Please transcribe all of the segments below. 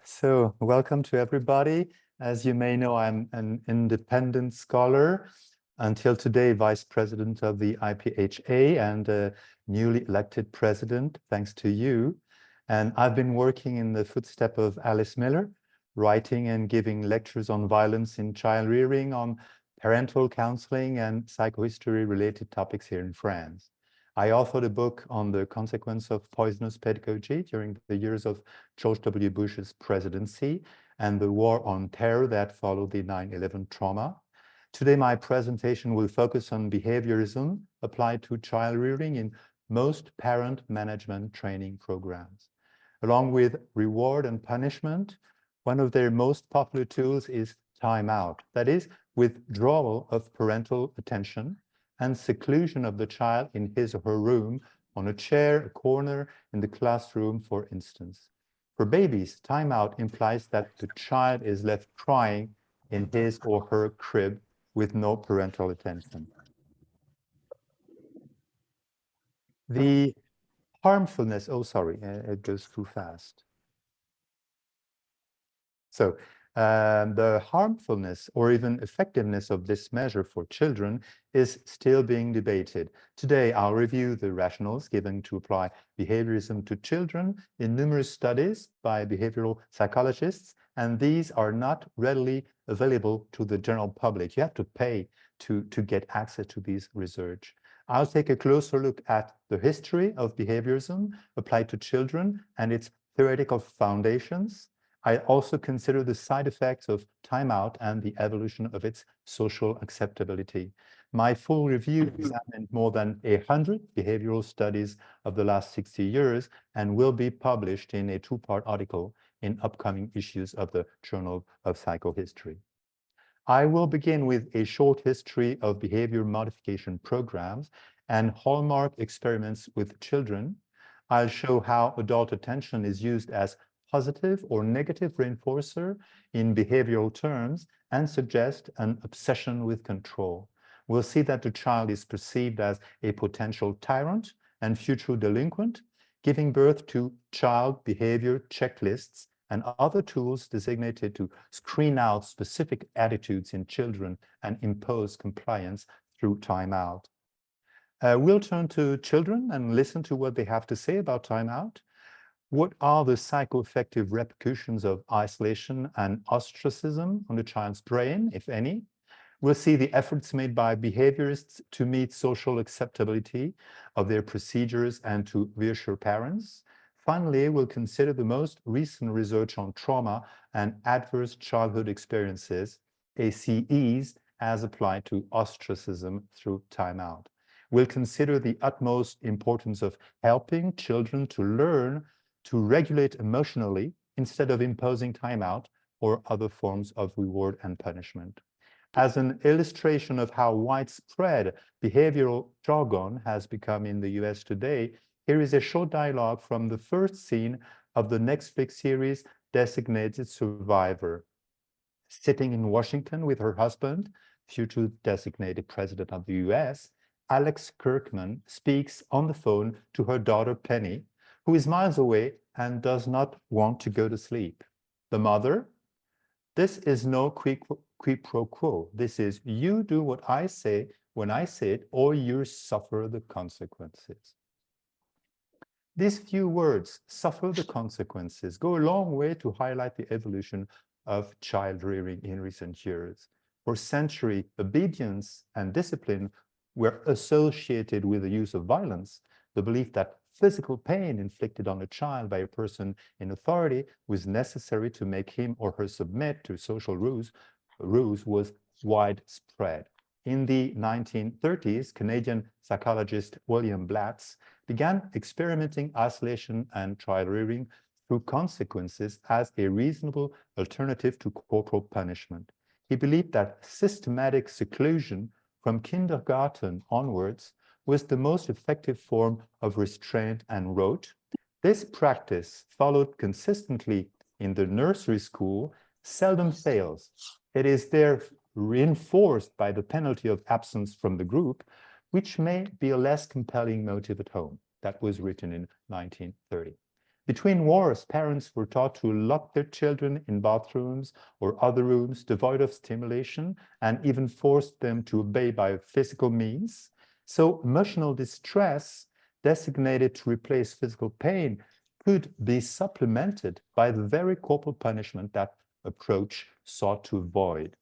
So welcome to everybody. As you may know, I'm an independent scholar, until today vice president of the IPHA and a newly elected president, thanks to you. And I've been working in the footstep of Alice Miller, writing and giving lectures on violence in child rearing, on parental counseling and psychohistory related topics here in France. I authored a book on the consequence of poisonous pedagogy during the years of George W. Bush's presidency and the war on terror that followed the 9/11 trauma. Today, my presentation will focus on behaviorism applied to child rearing in most parent management training programs. Along with reward and punishment, one of their most popular tools is timeout, that is, withdrawal of parental attention and seclusion of the child in his or her room, on a chair, a corner, in the classroom, for instance. For babies, timeout implies that the child is left crying in his or her crib with no parental attention. The harmfulness, it goes too fast. So the harmfulness or even effectiveness of this measure for children is still being debated. Today, I'll review the rationales given to apply behaviorism to children in numerous studies by behavioral psychologists, and these are not readily available to the general public. You have to pay to get access to these research. I'll take a closer look at the history of behaviorism applied to children and its theoretical foundations. I also consider the side effects of timeout and the evolution of its social acceptability. My full review examined more than 100 behavioral studies of the last 60 years and will be published in a two-part article in upcoming issues of the Journal of Psychohistory. I will begin with a short history of behavior modification programs and hallmark experiments with children. I'll show how adult attention is used as positive or negative reinforcer in behavioral terms and suggest an obsession with control. We'll see that the child is perceived as a potential tyrant and future delinquent, giving birth to child behavior checklists and other tools designated to screen out specific attitudes in children and impose compliance through timeout. We'll turn to children and listen to what they have to say about timeout. What are the psycho-affective repercussions of isolation and ostracism on the child's brain, if any? We'll see the efforts made by behaviorists to meet social acceptability of their procedures and to reassure parents. Finally, we'll consider the most recent research on trauma and adverse childhood experiences, ACEs, as applied to ostracism through timeout. We'll consider the utmost importance of helping children to learn to regulate emotionally instead of imposing timeout or other forms of reward and punishment. As an illustration of how widespread behavioral jargon has become in the US today, here is a short dialogue from the first scene of the Netflix series Designated Survivor. Sitting in Washington with her husband, future designated president of the US, Alex Kirkman speaks on the phone to her daughter Penny, who is miles away and does not want to go to sleep. The mother: this is no quid pro quo. This is, you do what I say when I say it, or you suffer the consequences. These few words, suffer the consequences, go a long way to highlight the evolution of child rearing in recent years. For centuries, obedience and discipline were associated with the use of violence, the belief that physical pain inflicted on a child by a person in authority was necessary to make him or her submit to social rules was widespread. In the 1930s, Canadian psychologist William Blatz began experimenting isolation and child rearing through consequences as a reasonable alternative to corporal punishment. He believed that systematic seclusion from kindergarten onwards was the most effective form of restraint and wrote, this practice, followed consistently in the nursery school, seldom fails. It is there reinforced by the penalty of absence from the group, which may be a less compelling motive at home. That was written in 1930. Between wars, parents were taught to lock their children in bathrooms or other rooms devoid of stimulation and even forced them to obey by physical means. So emotional distress, designated to replace physical pain, could be supplemented by the very corporal punishment that approach sought to avoid.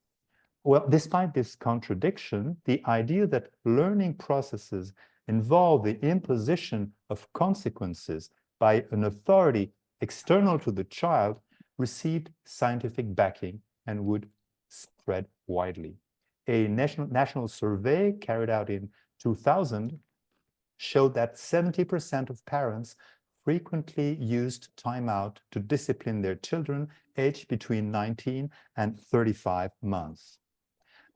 Well, despite this contradiction, the idea that learning processes involve the imposition of consequences by an authority external to the child received scientific backing and would spread widely. A national survey carried out in 2000 showed that 70% of parents frequently used timeout to discipline their children aged between 19 and 35 months.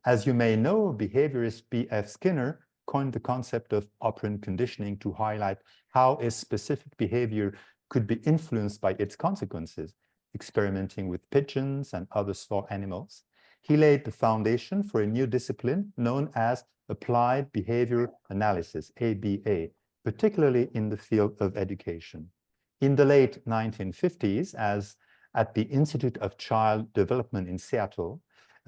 As you may know, behaviorist B.F. Skinner coined the concept of operant conditioning to highlight how a specific behavior could be influenced by its consequences, experimenting with pigeons and other small animals. He laid the foundation for a new discipline known as applied behavior analysis, ABA, particularly in the field of education. In the late 1950s, as at the Institute of Child Development in Seattle,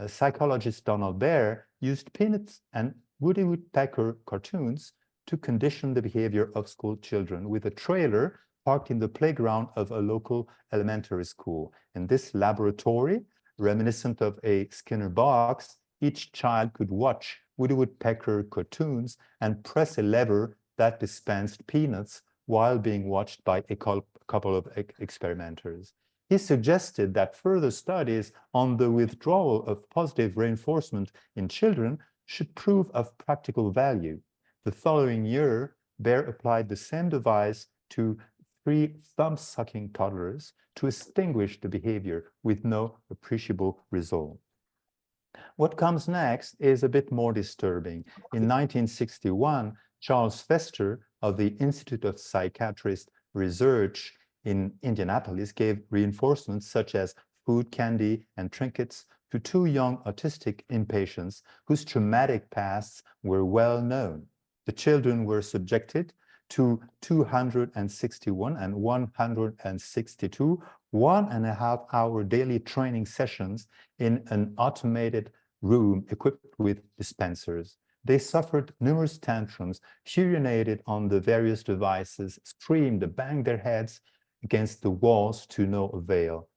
psychologist Donald Baer used Peanuts and Woody Woodpecker cartoons to condition the behavior of school children with a trailer parked in the playground of a local elementary school. In this laboratory, reminiscent of a Skinner box, each child could watch Woody Woodpecker cartoons and press a lever that dispensed peanuts while being watched by a couple of experimenters. He suggested that further studies on the withdrawal of positive reinforcement in children should prove of practical value. The following year, Baer applied the same device to 3 thumb-sucking toddlers to extinguish the behavior with no appreciable result. What comes next is a bit more disturbing. In 1961, Charles Fester of the Institute of Psychiatrist Research in Indianapolis gave reinforcements such as food, candy, and trinkets to 2 young autistic inpatients whose traumatic pasts were well known. The children were subjected to 261 and 162 1.5-hour daily training sessions in an automated room equipped with dispensers. They suffered numerous tantrums, urinated on the various devices, screamed, banged their heads against the walls to no avail.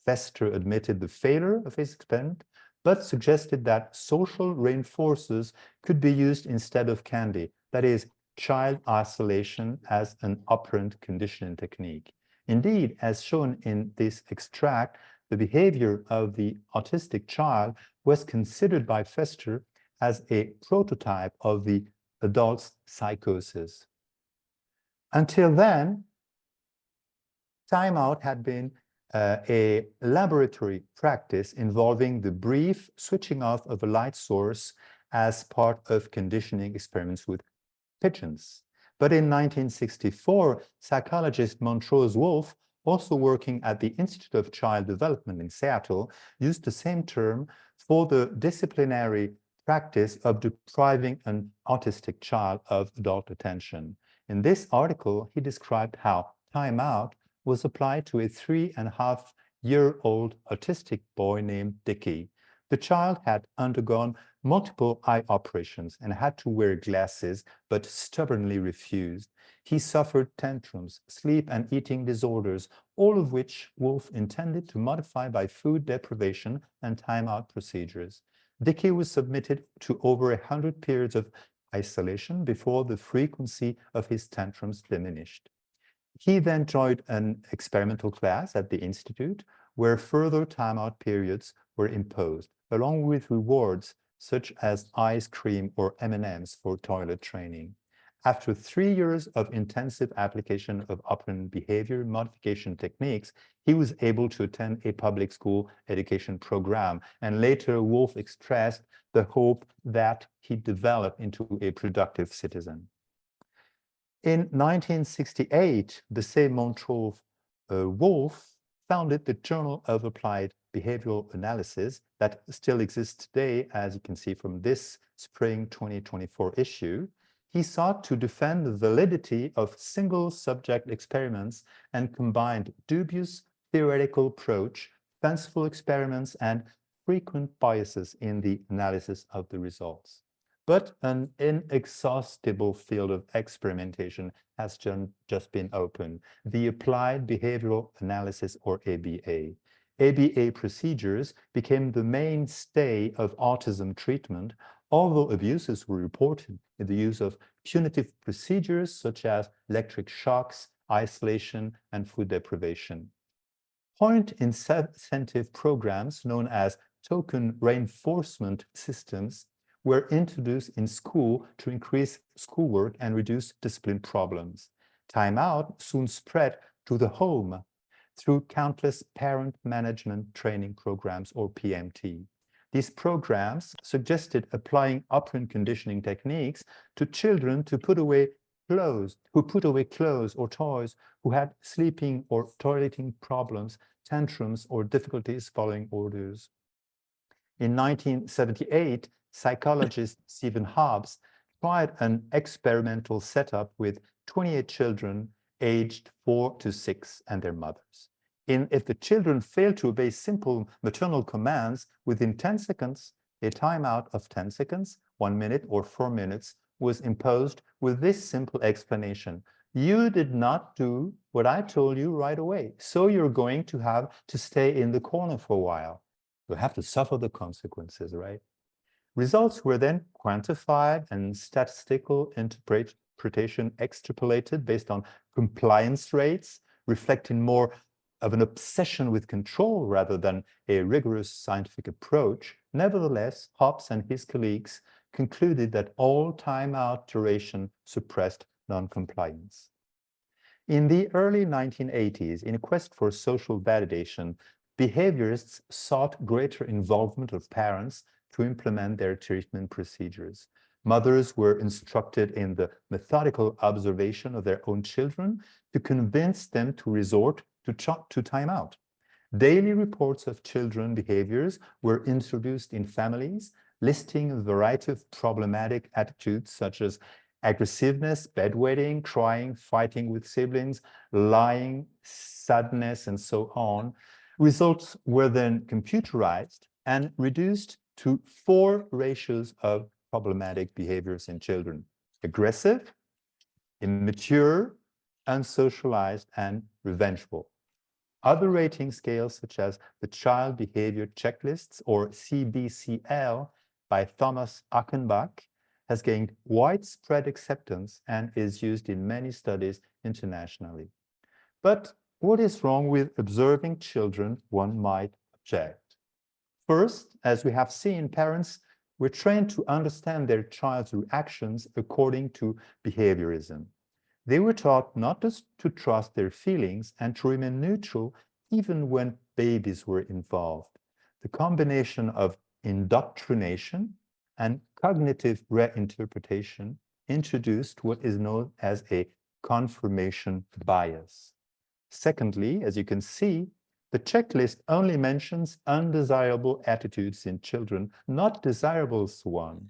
Fester admitted the failure of his experiment, but suggested that social reinforcers could be used instead of candy, that is, child isolation as an operant conditioning technique. Indeed, as shown in this extract, the behavior of the autistic child was considered by Fester as a prototype of the adult's psychosis. Until then, timeout had been a laboratory practice involving the brief switching off of a light source as part of conditioning experiments with pigeons. But in 1964, psychologist Montrose Wolfe, also working at the Institute of Child Development in Seattle, used the same term for the disciplinary practice of depriving an autistic child of adult attention. In this article, he described how timeout was applied to a 3.5-year-old autistic boy named Dickie. The child had undergone multiple eye operations and had to wear glasses, but stubbornly refused. He suffered tantrums, sleep and eating disorders, all of which Wolfe intended to modify by food deprivation and timeout procedures. Dickie was submitted to over 100 periods of isolation before the frequency of his tantrums diminished. He then joined an experimental class at the Institute where further timeout periods were imposed, along with rewards such as ice cream or M&Ms for toilet training. After 3 years of intensive application of operant behavior modification techniques, he was able to attend a public school education program, and later Wolfe expressed the hope that he'd develop into a productive citizen. In 1968, the same Montrose Wolfe founded the Journal of Applied Behavioral Analysis that still exists today, as you can see from this spring 2024 issue. he sought to defend the validity of single-subject experiments and combined dubious theoretical approach, fanciful experiments, and frequent biases in the analysis of the results. But an inexhaustible field of experimentation has just been opened, the applied behavioral analysis, or ABA. ABA procedures became the mainstay of autism treatment, although abuses were reported in the use of punitive procedures such as electric shocks, isolation, and food deprivation. Point incentive programs known as token reinforcement systems were introduced in school to increase schoolwork and reduce discipline problems. Timeout soon spread to the home through countless parent management training programs, or PMT. These programs suggested applying operant conditioning techniques to children who put away clothes or toys, who had sleeping or toileting problems, tantrums, or difficulties following orders. In 1978, psychologist Stephen Hobbs tried an experimental setup with 28 children aged 4 to 6 and their mothers. If the children failed to obey simple maternal commands within 10 seconds, a timeout of 10 seconds, 1 minute, or 4 minutes was imposed with this simple explanation: you did not do what I told you right away, so you're going to have to stay in the corner for a while. You have to suffer the consequences, right? Results were then quantified and statistical interpretation extrapolated based on compliance rates, reflecting more of an obsession with control rather than a rigorous scientific approach. Nevertheless, Hobbs and his colleagues concluded that all timeout duration suppressed non-compliance. In the early 1980s, in a quest for social validation, behaviorists sought greater involvement of parents to implement their treatment procedures. Mothers were instructed in the methodical observation of their own children to convince them to resort to timeout. Daily reports of children behaviors were introduced in families, listing a variety of problematic attitudes such as aggressiveness, bedwetting, crying, fighting with siblings, lying, sadness, and so on. Results were then computerized and reduced to 4 ratios of problematic behaviors in children: aggressive, immature, unsocialized, and revengeful. Other rating scales, such as the Child Behavior Checklists, or CBCL, by Thomas Achenbach, has gained widespread acceptance and is used in many studies internationally. But what is wrong with observing children, one might object. First, as we have seen, parents were trained to understand their child's reactions according to behaviorism. They were taught not just to trust their feelings and to remain neutral even when babies were involved. The combination of indoctrination and cognitive reinterpretation introduced what is known as a confirmation bias. Secondly, as you can see, the checklist only mentions undesirable attitudes in children, not desirable ones.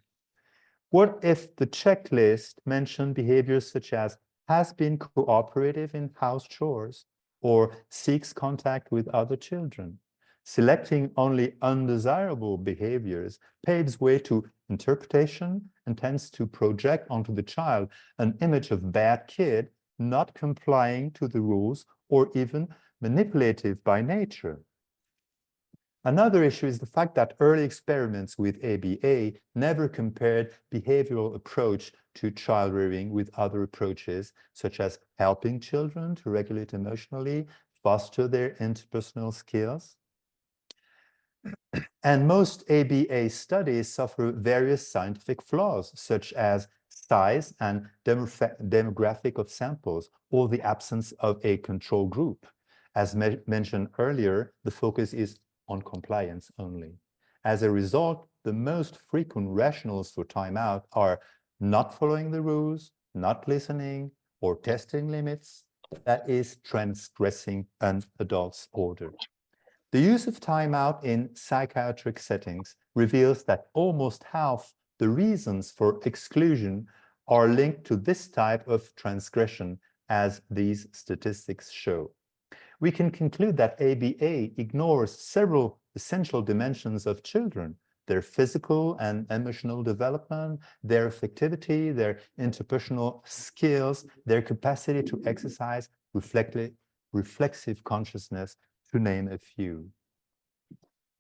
What if the checklist mentioned behaviors such as has been cooperative in house chores or seeks contact with other children? Selecting only undesirable behaviors paves way to interpretation and tends to project onto the child an image of bad kid, not complying to the rules or even manipulative by nature. Another issue is the fact that early experiments with ABA never compared behavioral approach to child rearing with other approaches, such as helping children to regulate emotionally, foster their interpersonal skills. And most ABA studies suffer various scientific flaws, such as size and demographic of samples, or the absence of a control group. As mentioned earlier, the focus is on compliance only. As a result, the most frequent rationales for timeout are not following the rules, not listening, or testing limits, that is, transgressing an adult's order. The use of timeout in psychiatric settings reveals that almost half the reasons for exclusion are linked to this type of transgression, as these statistics show. We can conclude that ABA ignores several essential dimensions of children: their physical and emotional development, their affectivity, their interpersonal skills, their capacity to exercise reflexive consciousness, to name a few.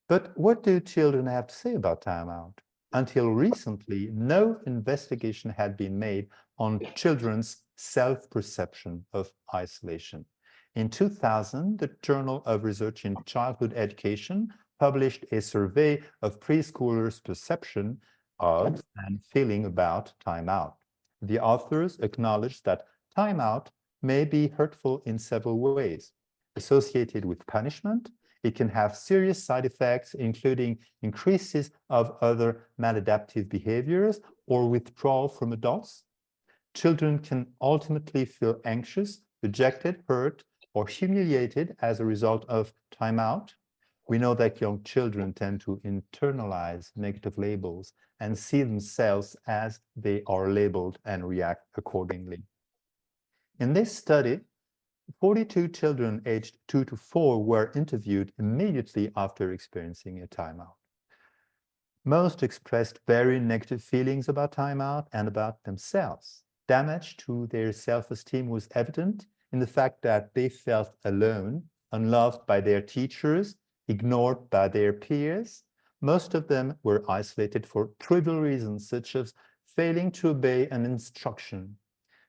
But what do children have to say about timeout? Until recently, no investigation had been made on children's self-perception of isolation. In 2000, the Journal of Research in Childhood Education published a survey of preschoolers' perception of and feeling about timeout. The authors acknowledged that timeout may be hurtful in several ways. Associated with punishment, it can have serious side effects, including increases of other maladaptive behaviors or withdrawal from adults. Children can ultimately feel anxious, rejected, hurt, or humiliated as a result of timeout. We know that young children tend to internalize negative labels and see themselves as they are labeled and react accordingly. In this study, 42 children aged 2 to 4 were interviewed immediately after experiencing a timeout. Most expressed very negative feelings about timeout and about themselves. Damage to their self-esteem was evident in the fact that they felt alone, unloved by their teachers, ignored by their peers. Most of them were isolated for trivial reasons, such as failing to obey an instruction.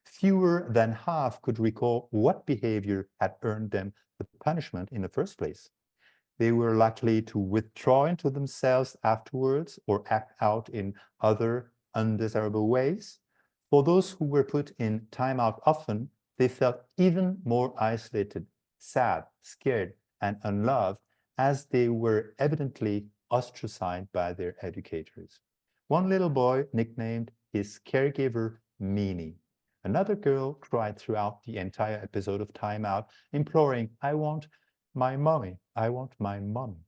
Fewer than half could recall what behavior had earned them the punishment in the first place. They were likely to withdraw into themselves afterwards or act out in other undesirable ways. For those who were put in timeout often, they felt even more isolated, sad, scared, and unloved, as they were evidently ostracized by their educators. One little boy nicknamed his caregiver Meanie. Another girl cried throughout the entire episode of Timeout, imploring, "I want my mommy, I want my mommy."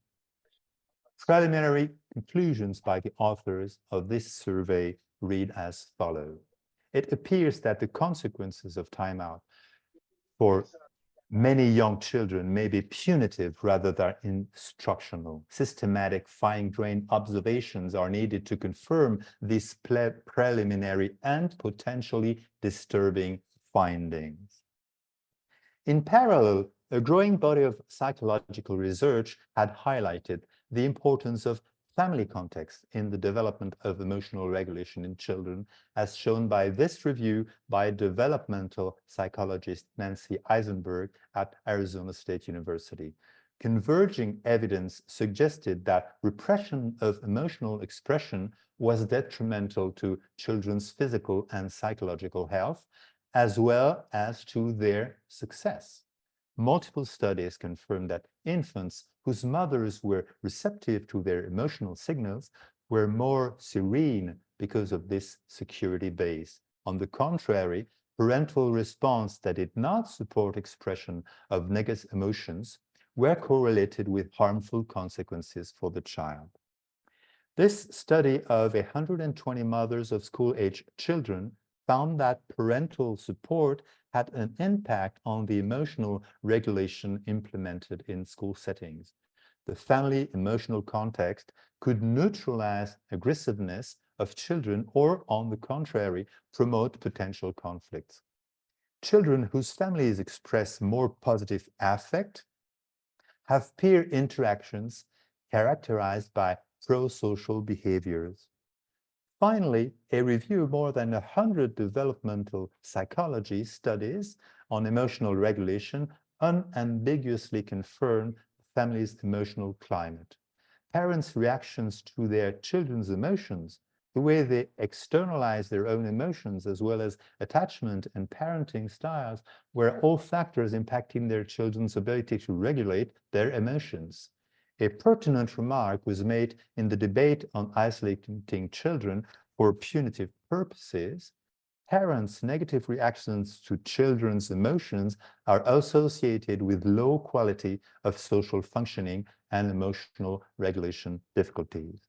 Preliminary conclusions by the authors of this survey read as follows. It appears that the consequences of timeout for many young children may be punitive rather than instructional. Systematic, fine-grained observations are needed to confirm these preliminary and potentially disturbing findings. In parallel, a growing body of psychological research had highlighted the importance of family context in the development of emotional regulation in children, as shown by this review by developmental psychologist Nancy Eisenberg at Arizona State University. Converging evidence suggested that repression of emotional expression was detrimental to children's physical and psychological health, as well as to their success. Multiple studies confirm that infants whose mothers were receptive to their emotional signals were more serene because of this security base. On the contrary, parental response that did not support expression of negative emotions were correlated with harmful consequences for the child. This study of 120 mothers of school-age children found that parental support had an impact on the emotional regulation implemented in school settings. The family emotional context could neutralize aggressiveness of children or, on the contrary, promote potential conflicts. Children whose families express more positive affect have peer interactions characterized by pro-social behaviors. Finally, a review of more than 100 developmental psychology studies on emotional regulation unambiguously confirmed the family's emotional climate. Parents' reactions to their children's emotions, the way they externalize their own emotions, as well as attachment and parenting styles, were all factors impacting their children's ability to regulate their emotions. A pertinent remark was made in the debate on isolating children for punitive purposes. Parents' negative reactions to children's emotions are associated with low quality of social functioning and emotional regulation difficulties.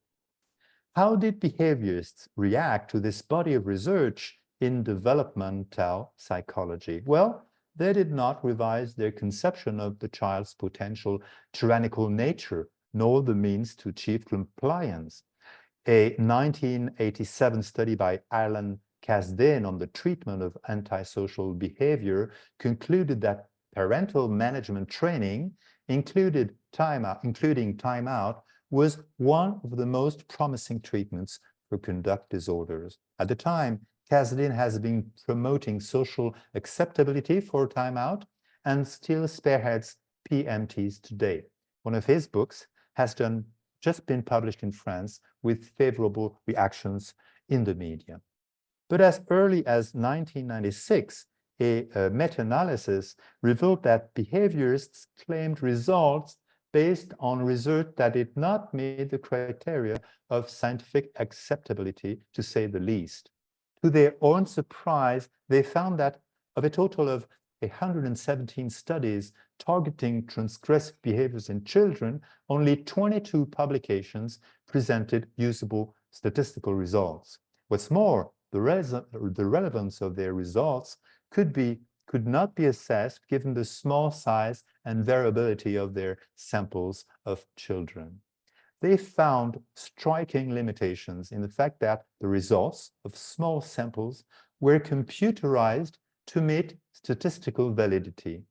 How did behaviorists react to this body of research in developmental psychology? Well, they did not revise their conception of the child's potential tyrannical nature, nor the means to achieve compliance. A 1987 study by Alan Kasdan on the treatment of antisocial behavior concluded that parental management training, including timeout, was one of the most promising treatments for conduct disorders. At the time, Kasdan has been promoting social acceptability for timeout and still spearheads PMTs today. One of his books has just been published in France with favorable reactions in the media. But as early as 1996, a meta-analysis revealed that behaviorists claimed results based on research that did not meet the criteria of scientific acceptability, to say the least. To their own surprise, they found that of a total of 117 studies targeting transgressive behaviors in children, only 22 publications presented usable statistical results. What's more, the relevance of their results could not be assessed given the small size and variability of their samples of children. They found striking limitations in the fact that the results of small samples were computerized to meet statistical validity.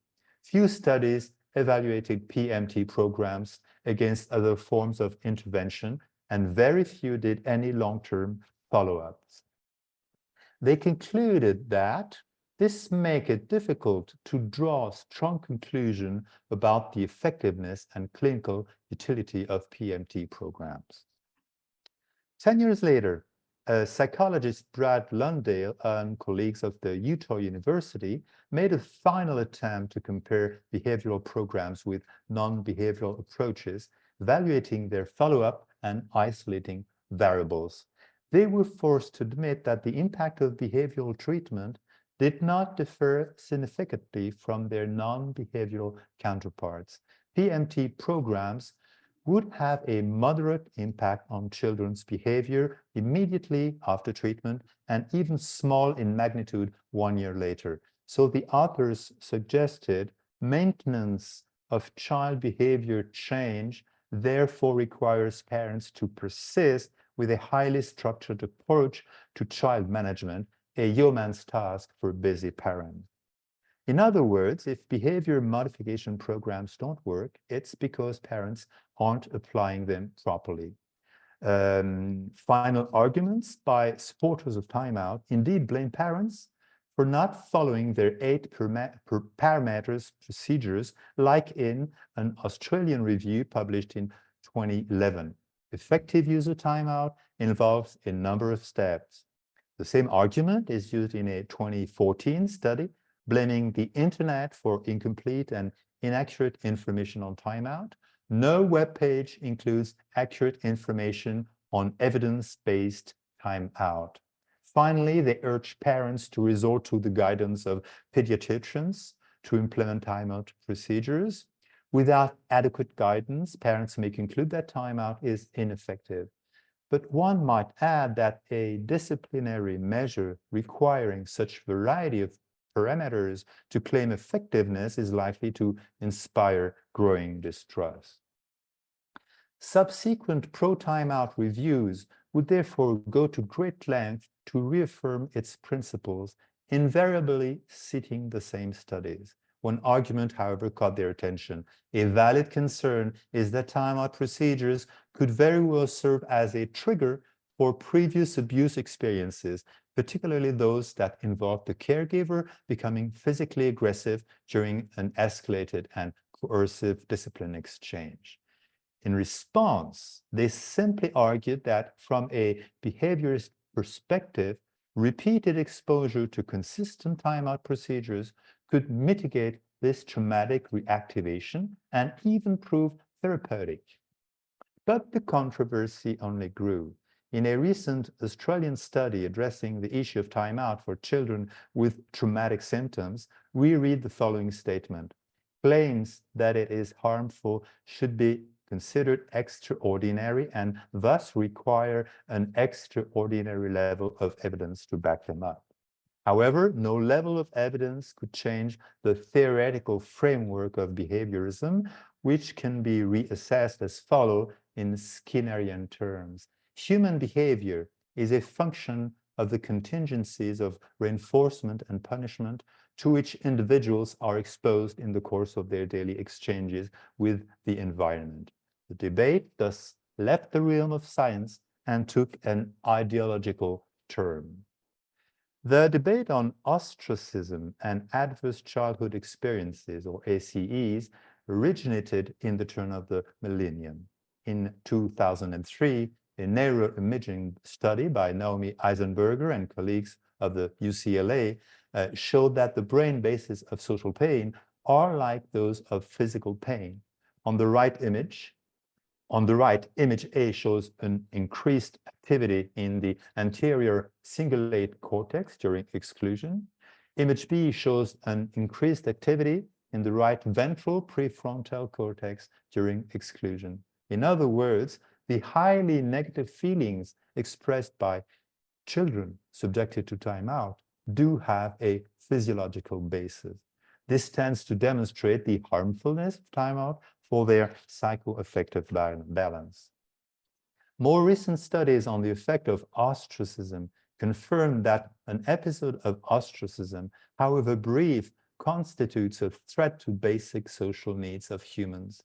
Few studies evaluated PMT programs against other forms of intervention, and very few did any long-term follow-ups. They concluded that this makes it difficult to draw a strong conclusion about the effectiveness and clinical utility of PMT programs. 10 years later, psychologist Brad Lundale and colleagues of the Utah University made a final attempt to compare behavioral programs with non-behavioral approaches, evaluating their follow-up and isolating variables. They were forced to admit that the impact of behavioral treatment did not differ significantly from their non-behavioral counterparts. PMT programs would have a moderate impact on children's behavior immediately after treatment and even small in magnitude 1 year later. So the authors suggested maintenance of child behavior change therefore requires parents to persist with a highly structured approach to child management, a yeoman's task for busy parents. In other words, if behavior modification programs don't work, it's because parents aren't applying them properly. Final arguments by supporters of timeout indeed blame parents for not following their 8 parameters procedures, like in an Australian review published in 2011. Effective use of timeout involves a number of steps. The same argument is used in a 2014 study blaming the internet for incomplete and inaccurate information on timeout. No web page includes accurate information on evidence-based timeout. Finally, they urge parents to resort to the guidance of pediatricians to implement timeout procedures. Without adequate guidance, parents may conclude that timeout is ineffective. But one might add that a disciplinary measure requiring such variety of parameters to claim effectiveness is likely to inspire growing distrust. Subsequent pro-timeout reviews would therefore go to great length to reaffirm its principles, invariably citing the same studies. One argument, however, caught their attention. A valid concern is that timeout procedures could very well serve as a trigger for previous abuse experiences, particularly those that involve the caregiver becoming physically aggressive during an escalated and coercive discipline exchange. In response, they simply argued that from a behaviorist perspective, repeated exposure to consistent timeout procedures could mitigate this traumatic reactivation and even prove therapeutic. But the controversy only grew. In a recent Australian study addressing the issue of timeout for children with traumatic symptoms, we read the following statement. Claims that it is harmful should be considered extraordinary and thus require an extraordinary level of evidence to back them up. However, no level of evidence could change the theoretical framework of behaviorism, which can be reassessed as follows in Skinnerian terms. Human behavior is a function of the contingencies of reinforcement and punishment to which individuals are exposed in the course of their daily exchanges with the environment. The debate thus left the realm of science and took an ideological turn. The debate on ostracism and adverse childhood experiences, or ACEs, originated in the turn of the millennium. In 2003, a neuroimaging study by Naomi Eisenberger and colleagues of the UCLA showed that the brain bases of social pain are like those of physical pain. On the right, image A shows an increased activity in the anterior cingulate cortex during exclusion. Image B shows an increased activity in the right ventral prefrontal cortex during exclusion. In other words, the highly negative feelings expressed by children subjected to timeout do have a physiological basis. This tends to demonstrate the harmfulness of timeout for their psycho-affective balance. More recent studies on the effect of ostracism confirm that an episode of ostracism, however brief, constitutes a threat to basic social needs of humans.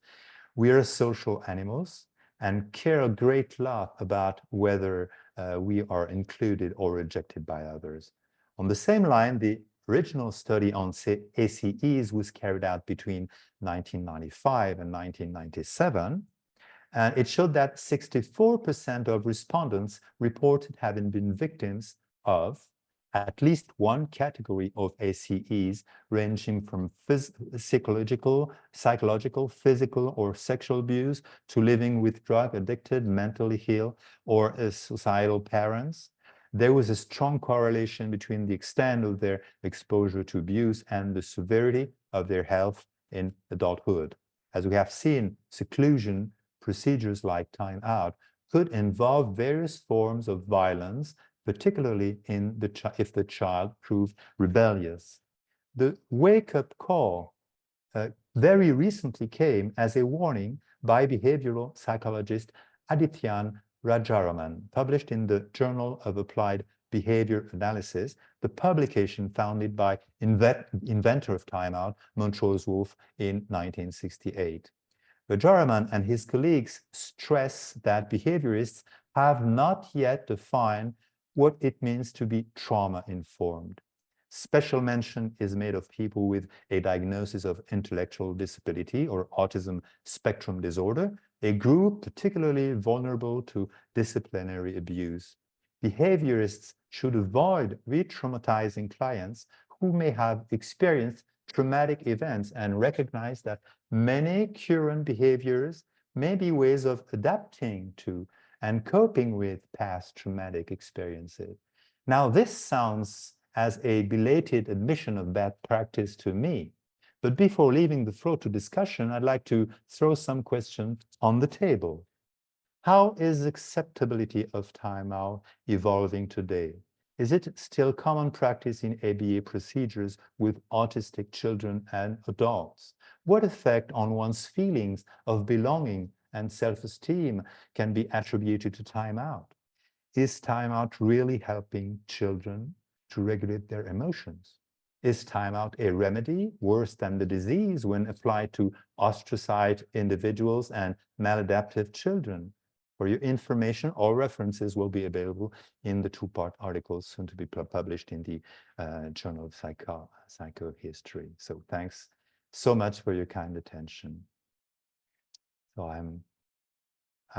We are social animals and care a great lot about whether we are included or rejected by others. On the same line, the original study on ACEs was carried out between 1995 and 1997, and it showed that 64% of respondents reported having been victims of at least one category of ACEs, ranging from psychological, physical, or sexual abuse to living with drug-addicted, mentally ill, or suicidal parents. There was a strong correlation between the extent of their exposure to abuse and the severity of their health in adulthood. As we have seen, seclusion procedures like time out could involve various forms of violence, particularly if the child proved rebellious. The wake-up call very recently came as a warning by behavioral psychologist Adityan Rajaraman, published in the Journal of Applied Behavior Analysis, the publication founded by inventor of timeout, Montrose Wolf, in 1968. Rajaraman and his colleagues stress that behaviorists have not yet defined what it means to be trauma-informed. Special mention is made of people with a diagnosis of intellectual disability or autism spectrum disorder, a group particularly vulnerable to disciplinary abuse. Behaviorists should avoid re-traumatizing clients who may have experienced traumatic events and recognize that many current behaviors may be ways of adapting to and coping with past traumatic experiences. Now, this sounds as a belated admission of bad practice to me. But before leaving the floor to discussion, I'd like to throw some questions on the table. How is acceptability of timeout evolving today? Is it still common practice in ABA procedures with autistic children and adults? What effect on one's feelings of belonging and self-esteem can be attributed to timeout? Is timeout really helping children to regulate their emotions? Is timeout a remedy worse than the disease when applied to ostracized individuals and maladaptive children? For your information, all references will be available in the two-part article soon to be published in the Journal of Psychohistory. So thanks so much for your kind attention. So I'm